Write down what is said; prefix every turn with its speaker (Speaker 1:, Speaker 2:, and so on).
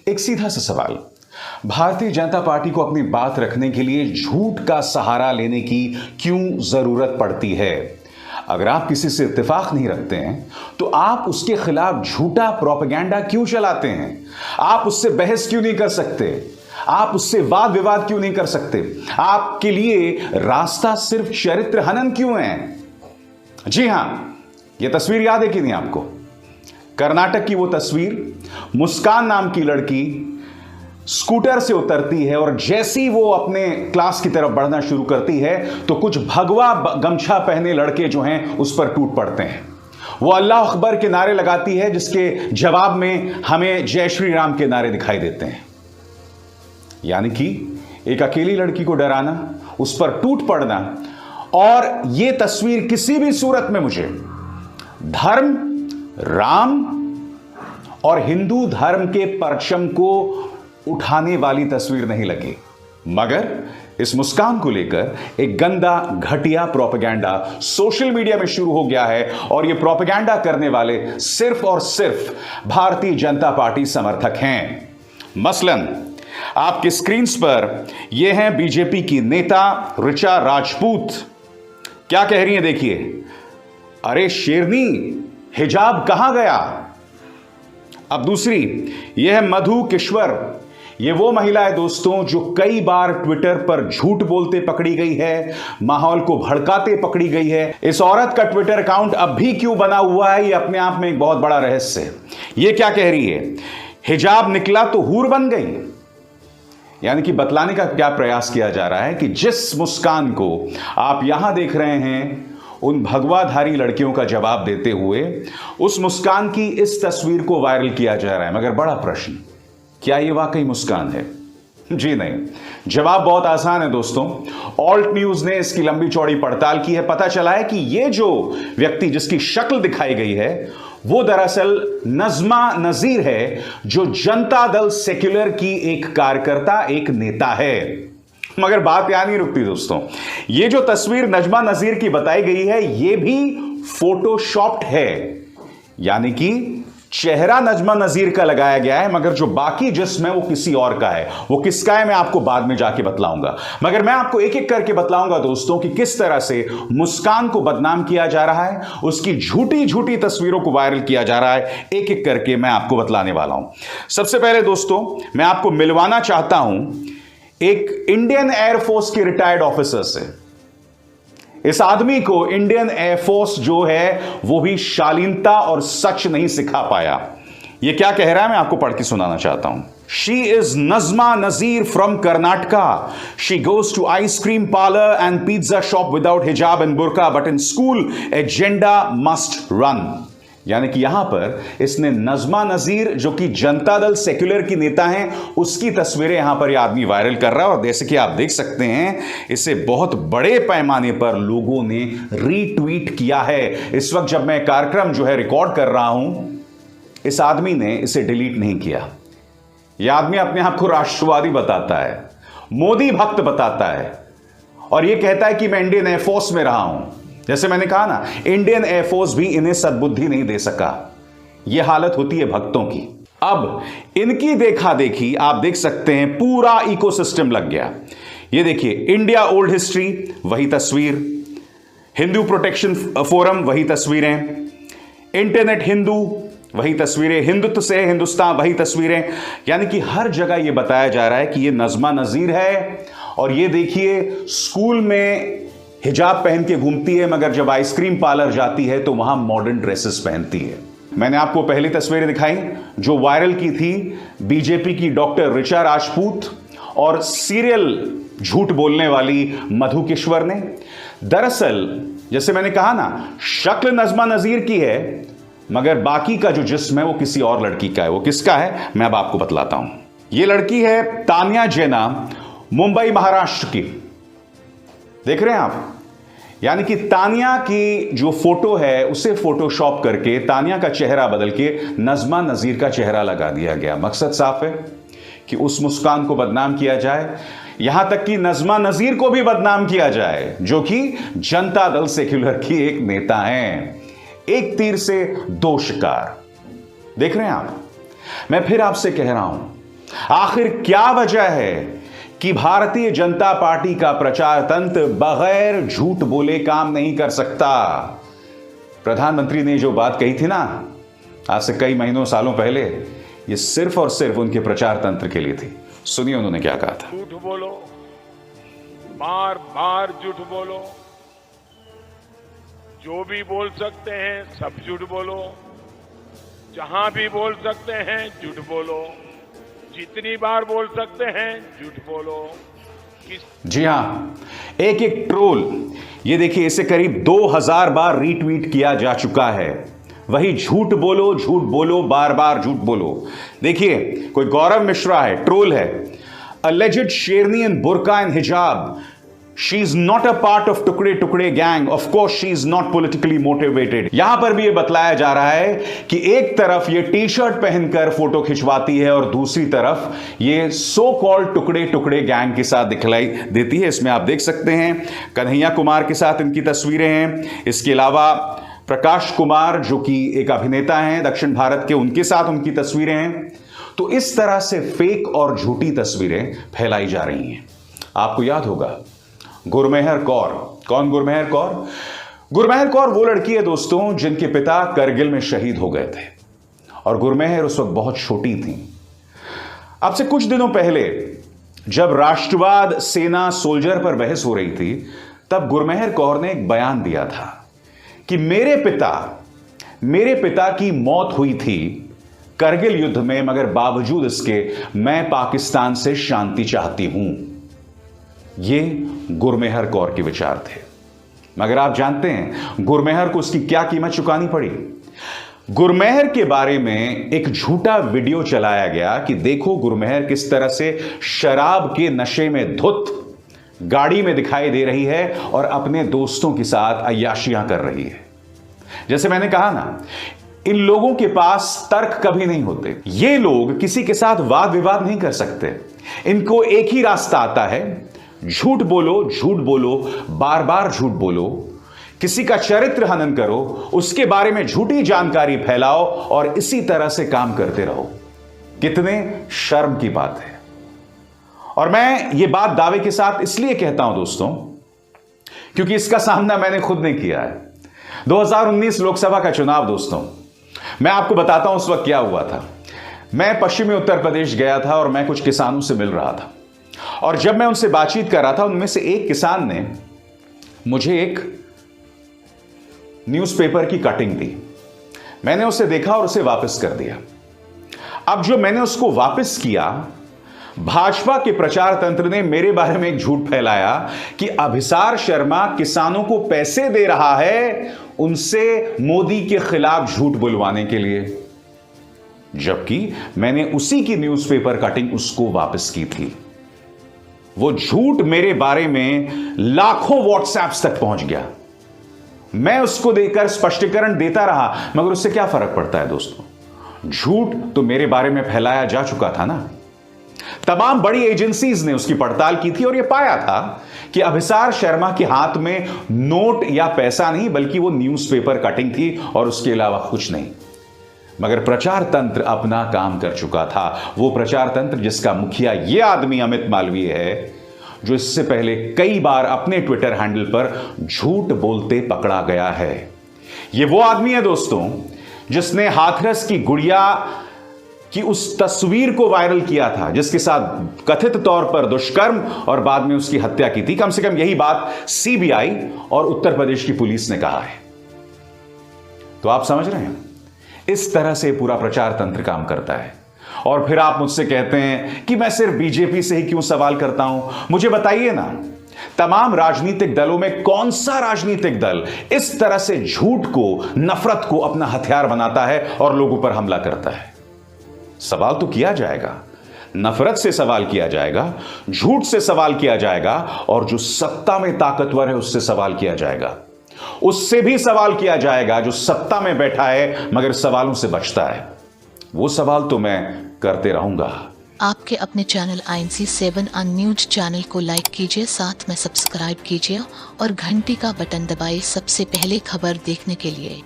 Speaker 1: एक सीधा सा सवाल, भारतीय जनता पार्टी को अपनी बात रखने के लिए झूठ का सहारा लेने की क्यों जरूरत पड़ती है? अगर आप किसी से इत्तेफाक नहीं रखते हैं तो आप उसके खिलाफ झूठा प्रोपेगेंडा क्यों चलाते हैं? आप उससे बहस क्यों नहीं कर सकते? आप उससे वाद विवाद क्यों नहीं कर सकते? आपके लिए रास्ता सिर्फ चरित्र हनन क्यों है? जी हां, यह तस्वीर याद है कि नहीं आपको? कर्नाटक की वो तस्वीर, मुस्कान नाम की लड़की स्कूटर से उतरती है और जैसे ही वो अपने क्लास की तरफ बढ़ना शुरू करती है तो कुछ भगवा गमछा पहने लड़के जो हैं उस पर टूट पड़ते हैं। वो अल्लाह अकबर के नारे लगाती है, जिसके जवाब में हमें जय श्री राम के नारे दिखाई देते हैं। यानी कि एक अकेली लड़की को डराना, उस पर टूट पड़ना, और यह तस्वीर किसी भी सूरत में मुझे धर्म, राम और हिंदू धर्म के परचम को उठाने वाली तस्वीर नहीं लगी। मगर इस मुस्कान को लेकर एक गंदा घटिया प्रोपेगेंडा सोशल मीडिया में शुरू हो गया है और यह प्रोपेगेंडा करने वाले सिर्फ और सिर्फ भारतीय जनता पार्टी समर्थक हैं। मसलन आपके स्क्रीन पर यह हैं बीजेपी की नेता ऋचा राजपूत। क्या कह रही हैं देखिए, अरे शेरनी, हिजाब कहां गया? अब दूसरी, यह है मधु किश्वर। ये वो महिला है दोस्तों जो कई बार ट्विटर पर झूठ बोलते पकड़ी गई है, माहौल को भड़काते पकड़ी गई है। इस औरत का ट्विटर अकाउंट अब भी क्यों बना हुआ है, ये अपने आप में एक बहुत बड़ा रहस्य है। ये क्या कह रही है, हिजाब निकला तो हूर बन गई। यानी कि बतलाने का क्या प्रयास किया जा रहा है कि जिस मुस्कान को आप यहां देख रहे हैं उन भगवाधारी लड़कियों का जवाब देते हुए उस मुस्कान की इस तस्वीर को वायरल किया जा रहा है। मगर बड़ा प्रश्न, क्या यह वाकई मुस्कान है? जी नहीं। जवाब बहुत आसान है दोस्तों। ऑल्ट न्यूज ने इसकी लंबी चौड़ी पड़ताल की है। पता चला है कि यह जो व्यक्ति जिसकी शक्ल दिखाई गई है वो दरअसल नजमा नजीर है, जो जनता दल सेक्युलर की एक कार्यकर्ता, एक नेता है। मगर बात यहां नहीं रुकती दोस्तों। यह जो तस्वीर नजमा नजीर की बताई गई है यह भी फोटोशॉप्ड है। यानी कि चेहरा नजमा नजीर का लगाया गया है, मगर जो बाकी जिस्म है वो किसी और का है। वो किसका है मैं आपको बाद में जाके बतलाऊंगा। मगर मैं आपको एक एक करके बतलाऊंगा दोस्तों कि किस तरह से मुस्कान को बदनाम किया जा रहा है, उसकी झूठी झूठी तस्वीरों को वायरल किया जा रहा है। एक एक करके मैं आपको बतलाने वाला हूं। सबसे पहले दोस्तों मैं आपको मिलवाना चाहता हूं एक इंडियन एयरफोर्स के रिटायर्ड ऑफिसर से। इस आदमी को इंडियन एयरफोर्स जो है वो भी शालीनता और सच नहीं सिखा पाया। ये क्या कह रहा है मैं आपको पढ़ के सुनाना चाहता हूं। She is Najma Nazir from Karnataka. She goes to ice cream parlour and pizza shop without hijab and burqa, but in school agenda must run. यानी कि यहां पर इसने नजमा नजीर, जो कि जनता दल सेक्युलर की नेता हैं, उसकी तस्वीरें यहां पर यह आदमी वायरल कर रहा है। और जैसे कि आप देख सकते हैं इसे बहुत बड़े पैमाने पर लोगों ने रीट्वीट किया है। इस वक्त जब मैं कार्यक्रम जो है रिकॉर्ड कर रहा हूं, इस आदमी ने इसे डिलीट नहीं किया। यह आदमी अपने आप को राष्ट्रवादी बताता है, मोदी भक्त बताता है और यह कहता है कि मैं इंडियन एयरफोर्स में रहा हूं। जैसे मैंने कहा ना, इंडियन एयरफोर्स भी इन्हें सद्बुद्धि नहीं दे सका। यह हालत होती है भक्तों की। अब इनकी देखा देखी आप देख सकते हैं पूरा इकोसिस्टम लग गया। यह देखिए, इंडिया ओल्ड हिस्ट्री वही तस्वीर, हिंदू प्रोटेक्शन फोरम वही तस्वीरें, इंटरनेट हिंदू वही तस्वीरें, हिंदुत्व से हिंदुस्तान वही तस्वीरें। यानी कि हर जगह यह बताया जा रहा है कि यह नजमा नजीर है। और यह देखिए, स्कूल में हिजाब पहन के घूमती है, मगर जब आइसक्रीम पार्लर जाती है तो वहां मॉडर्न ड्रेसेस पहनती है। मैंने आपको पहली तस्वीरें दिखाई जो वायरल की थी बीजेपी की डॉक्टर ऋचा राजपूत और सीरियल झूठ बोलने वाली मधु किश्वर ने। दरअसल जैसे मैंने कहा ना, शक्ल नजमा नजीर की है, मगर बाकी का जो जिस्म है वो किसी और लड़की का है। वो किसका है मैं अब आपको बतलाता हूं। यह लड़की है तानिया जेना, मुंबई महाराष्ट्र की। देख रहे हैं आप, यानी कि तानिया की जो फोटो है उसे फोटोशॉप करके तानिया का चेहरा बदल के नजमा नजीर का चेहरा लगा दिया गया। मकसद साफ है कि उस मुस्कान को बदनाम किया जाए, यहां तक कि नजमा नजीर को भी बदनाम किया जाए, जो कि जनता दल सेक्युलर की एक नेता हैं। एक तीर से दो शिकार। देख रहे हैं आप, मैं फिर आपसे कह रहा हूं आखिर क्या वजह है कि भारतीय जनता पार्टी का प्रचार तंत्र बगैर झूठ बोले काम नहीं कर सकता? प्रधानमंत्री ने जो बात कही थी ना आज से कई महीनों सालों पहले, ये सिर्फ और सिर्फ उनके प्रचार तंत्र के लिए थी। सुनिए उन्होंने क्या कहा था।
Speaker 2: झूठ बोलो, बार बार झूठ बोलो, जो भी बोल सकते हैं सब झूठ बोलो, जहां भी बोल सकते हैं झूठ बोलो, जितनी बार बोल सकते हैं झूठ बोलो।
Speaker 1: जी हां, एक एक ट्रोल, ये देखिए इसे करीब 2000 बार रीट्वीट किया जा चुका है। वही झूठ बोलो, बार बार झूठ बोलो। देखिए कोई गौरव मिश्रा है, ट्रोल है, alleged शेरनी इन बुर्का एंड हिजाब, she is not a part of टुकड़े टुकड़े gang, of course she is not politically motivated. यहां पर भी यह बतलाया जा रहा है कि एक तरफ ये टी शर्ट पहनकर फोटो खिंचवाती है और दूसरी तरफ ये सो कॉल्ड टुकड़े टुकड़े गैंग के साथ दिखलाई देती है। इसमें आप देख सकते हैं कन्हैया कुमार के साथ इनकी तस्वीरें हैं। इसके अलावा प्रकाश कुमार जो कि एक अभिनेता हैं दक्षिण भारत के, उनके साथ उनकी तस्वीरें हैं। तो इस तरह से फेक और झूठी तस्वीरें फैलाई जा रही हैं। आपको याद होगा गुरमेहर कौर। कौन गुरमेहर कौर? गुरमेहर कौर वो लड़की है दोस्तों जिनके पिता करगिल में शहीद हो गए थे और गुरमेहर उस वक्त बहुत छोटी थी। अब से कुछ दिनों पहले जब राष्ट्रवाद सेना सोल्जर पर बहस हो रही थी तब गुरमेहर कौर ने एक बयान दिया था कि मेरे पिता की मौत हुई थी करगिल युद्ध में, मगर बावजूद इसके मैं पाकिस्तान से शांति चाहती हूं। ये गुरमेहर कौर के विचार थे। मगर आप जानते हैं गुरमेहर को उसकी क्या कीमत चुकानी पड़ी? गुरमेहर के बारे में एक झूठा वीडियो चलाया गया कि देखो गुरमेहर किस तरह से शराब के नशे में धुत गाड़ी में दिखाई दे रही है और अपने दोस्तों के साथ अय्याशियां कर रही है। जैसे मैंने कहा ना, इन लोगों के पास तर्क कभी नहीं होते। ये लोग किसी के साथ वाद विवाद नहीं कर सकते। इनको एक ही रास्ता आता है, झूठ बोलो, बार बार झूठ बोलो, किसी का चरित्र हनन करो, उसके बारे में झूठी जानकारी फैलाओ और इसी तरह से काम करते रहो। कितने शर्म की बात है। और मैं ये बात दावे के साथ इसलिए कहता हूं दोस्तों क्योंकि इसका सामना मैंने खुद नहीं किया है। 2019 लोकसभा का चुनाव दोस्तों, मैं आपको बताता हूं उस वक्त क्या हुआ था। मैं पश्चिमी उत्तर प्रदेश गया था और मैं कुछ किसानों से मिल रहा था और जब मैं उनसे बातचीत कर रहा था उनमें से एक किसान ने मुझे एक न्यूज़पेपर की कटिंग दी। मैंने उसे देखा और उसे वापस कर दिया। अब जो मैंने उसको वापस किया, भाजपा के प्रचार तंत्र ने मेरे बारे में एक झूठ फैलाया कि अभिसार शर्मा किसानों को पैसे दे रहा है उनसे मोदी के खिलाफ झूठ बुलवाने के लिए, जबकि मैंने उसी की न्यूज़पेपर कटिंग उसको वापस की थी। वो झूठ मेरे बारे में लाखों व्हाट्सएप्स तक पहुंच गया। मैं उसको देकर स्पष्टीकरण देता रहा, मगर उससे क्या फर्क पड़ता है दोस्तों? झूठ तो मेरे बारे में फैलाया जा चुका था ना। तमाम बड़ी एजेंसीज ने उसकी पड़ताल की थी और यह पाया था कि अभिसार शर्मा के हाथ में नोट या पैसा नहीं बल्कि वो न्यूज़पेपर कटिंग थी और उसके अलावा कुछ नहीं। मगर प्रचार तंत्र अपना काम कर चुका था। वो प्रचार तंत्र जिसका मुखिया ये आदमी अमित मालवीय है, जो इससे पहले कई बार अपने ट्विटर हैंडल पर झूठ बोलते पकड़ा गया है। ये वो आदमी है दोस्तों जिसने हाथरस की गुड़िया की उस तस्वीर को वायरल किया था जिसके साथ कथित तौर पर दुष्कर्म और बाद में उसकी हत्या की थी। कम से कम यही बात सीबीआई और उत्तर प्रदेश की पुलिस ने कहा है। तो आप समझ रहे हैं, इस तरह से पूरा प्रचार तंत्र काम करता है। और फिर आप मुझसे कहते हैं कि मैं सिर्फ बीजेपी से ही क्यों सवाल करता हूं। मुझे बताइए ना, तमाम राजनीतिक दलों में कौन सा राजनीतिक दल इस तरह से झूठ को, नफरत को अपना हथियार बनाता है और लोगों पर हमला करता है? सवाल तो किया जाएगा, नफरत से सवाल किया जाएगा, झूठ से सवाल किया जाएगा और जो सत्ता में ताकतवर है उससे सवाल किया जाएगा। उससे भी सवाल किया जाएगा जो सत्ता में बैठा है मगर सवालों से बचता है। वो सवाल तो मैं करते रहूंगा।
Speaker 3: आपके अपने चैनल INC7 न्यूज चैनल को लाइक कीजिए, साथ में सब्सक्राइब कीजिए और घंटी का बटन दबाइए सबसे पहले खबर देखने के लिए।